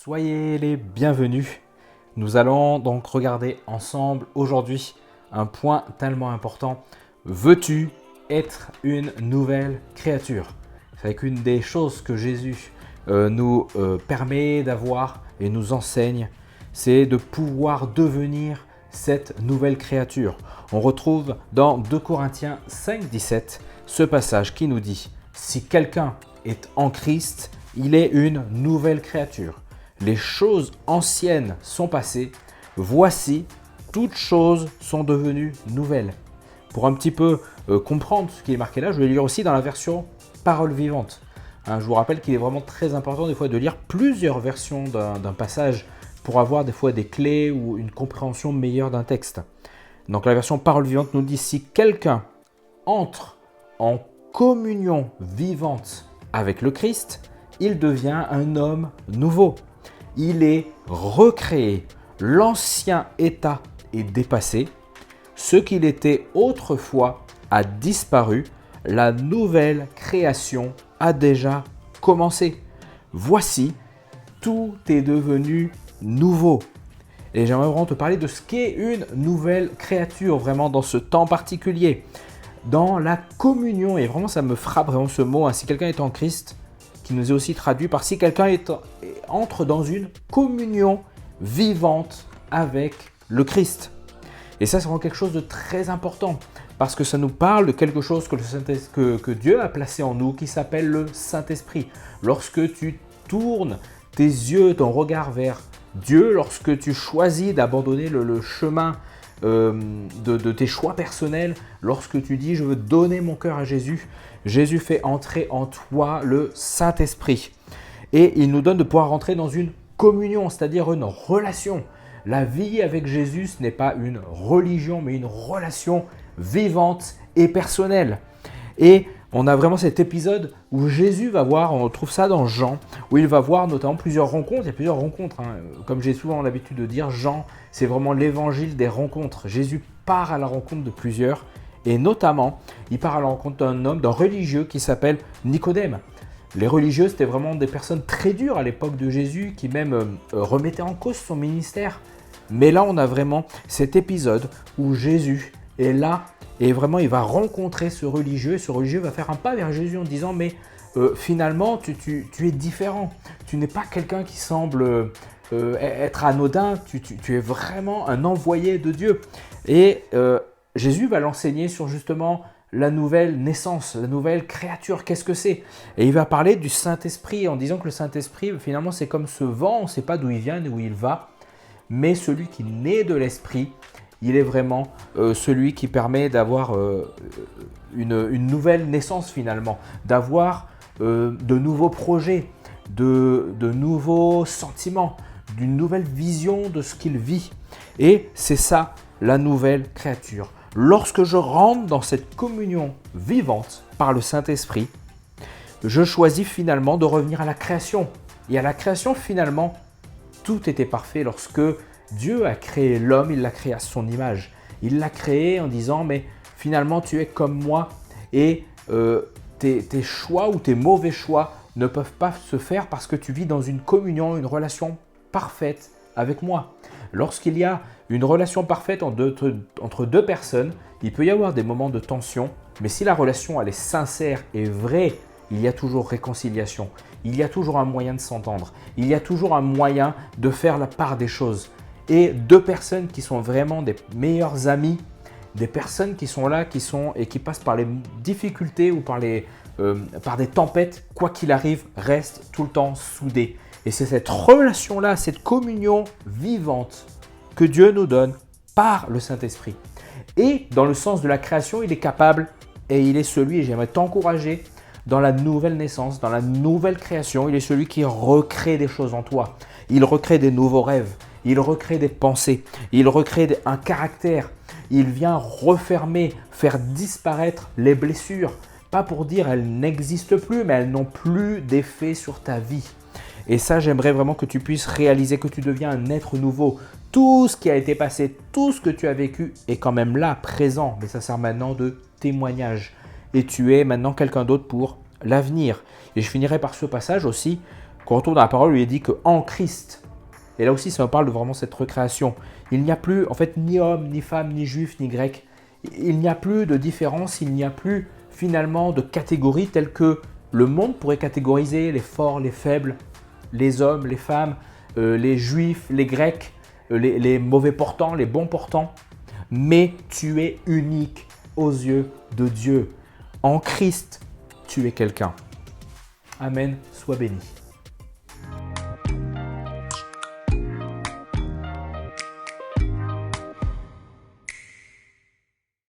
Soyez les bienvenus. Nous allons donc regarder ensemble aujourd'hui un point tellement important. Veux-tu être une nouvelle créature? C'est avec une des choses que Jésus nous permet d'avoir et nous enseigne, c'est de pouvoir devenir cette nouvelle créature. On retrouve dans 2 Corinthiens 5, 17 ce passage qui nous dit « Si quelqu'un est en Christ, il est une nouvelle créature. Les choses anciennes sont passées, voici, toutes choses sont devenues nouvelles. » Pour un petit peu comprendre ce qui est marqué là, je vais lire aussi dans la version parole vivante. Je vous rappelle qu'il est vraiment très important des fois de lire plusieurs versions d'un passage pour avoir des fois des clés ou une compréhension meilleure d'un texte. Donc la version parole vivante nous dit « Si quelqu'un entre en communion vivante avec le Christ, il devient un homme nouveau. Il est recréé. L'ancien état est dépassé. Ce qu'il était autrefois a disparu. La nouvelle création a déjà commencé. Voici, tout est devenu nouveau. » Et j'aimerais vraiment te parler de ce qu'est une nouvelle créature, vraiment dans ce temps particulier. Dans la communion, et vraiment ça me frappe vraiment ce mot, si quelqu'un est en Christ, qui nous est aussi traduit par si quelqu'un entre dans une communion vivante avec le Christ. Et ça, c'est vraiment quelque chose de très important, parce que ça nous parle de quelque chose que Dieu a placé en nous, qui s'appelle le Saint-Esprit. Lorsque tu tournes tes yeux, ton regard vers Dieu, lorsque tu choisis d'abandonner le chemin de tes choix personnels, lorsque tu dis « je veux donner mon cœur à Jésus », Jésus fait entrer en toi le Saint-Esprit. Et il nous donne de pouvoir rentrer dans une communion, c'est-à-dire une relation. La vie avec Jésus, ce n'est pas une religion, mais une relation vivante et personnelle. Et on a vraiment cet épisode où Jésus va voir, on trouve ça dans Jean, où il va voir notamment plusieurs rencontres. Il y a plusieurs rencontres, Comme j'ai souvent l'habitude de dire, Jean, c'est vraiment l'évangile des rencontres. Jésus part à la rencontre de plusieurs, et notamment, il part à la rencontre d'un religieux qui s'appelle Nicodème. Les religieux, c'était vraiment des personnes très dures à l'époque de Jésus, qui même remettaient en cause son ministère. Mais là, on a vraiment cet épisode où Jésus est là, et vraiment, il va rencontrer ce religieux, et ce religieux va faire un pas vers Jésus en disant « Mais finalement, tu es différent. Tu n'es pas quelqu'un qui semble être anodin. Tu es vraiment un envoyé de Dieu. » Et Jésus va l'enseigner sur justement la nouvelle naissance, la nouvelle créature. Qu'est-ce que c'est? Et il va parler du Saint-Esprit en disant que le Saint-Esprit, finalement, c'est comme ce vent. On ne sait pas d'où il vient ni où il va. Mais celui qui naît de l'Esprit, il est vraiment celui qui permet d'avoir une nouvelle naissance finalement, d'avoir de nouveaux projets, de nouveaux sentiments, d'une nouvelle vision de ce qu'il vit. Et c'est ça la nouvelle créature. Lorsque je rentre dans cette communion vivante par le Saint-Esprit, je choisis finalement de revenir à la création. Et à la création finalement, tout était parfait lorsque Dieu a créé l'homme, il l'a créé à son image. Il l'a créé en disant « mais finalement tu es comme moi et tes choix ou tes mauvais choix ne peuvent pas se faire parce que tu vis dans une communion, une relation parfaite avec moi. » Lorsqu'il y a une relation parfaite entre deux personnes, il peut y avoir des moments de tension, mais si la relation elle est sincère et vraie, il y a toujours réconciliation. Il y a toujours un moyen de s'entendre. Il y a toujours un moyen de faire la part des choses. Et deux personnes qui sont vraiment des meilleurs amis, des personnes qui sont là, et qui passent par les difficultés ou par des tempêtes, quoi qu'il arrive, restent tout le temps soudées. Et c'est cette relation-là, cette communion vivante que Dieu nous donne par le Saint-Esprit. Et dans le sens de la création, il est capable et il est celui, et j'aimerais t'encourager, dans la nouvelle naissance, dans la nouvelle création, il est celui qui recrée des choses en toi. Il recrée des nouveaux rêves, il recrée des pensées, il recrée un caractère. Il vient refermer, faire disparaître les blessures. Pas pour dire elles n'existent plus, mais elles n'ont plus d'effet sur ta vie. Et ça, j'aimerais vraiment que tu puisses réaliser que tu deviens un être nouveau. Tout ce qui a été passé, tout ce que tu as vécu est quand même là, présent. Mais ça sert maintenant de témoignage. Et tu es maintenant quelqu'un d'autre pour l'avenir. Et je finirai par ce passage aussi. Quand on retourne dans la parole, il est dit qu'en Christ, et là aussi ça me parle de vraiment cette recréation, il n'y a plus en fait ni homme, ni femme, ni juif, ni grec. Il n'y a plus de différence, il n'y a plus finalement de catégories telles que le monde pourrait catégoriser les forts, les faibles, les hommes, les femmes, les juifs, les grecs, les mauvais portants, les bons portants. Mais tu es unique aux yeux de Dieu. En Christ, tu es quelqu'un. Amen, sois béni.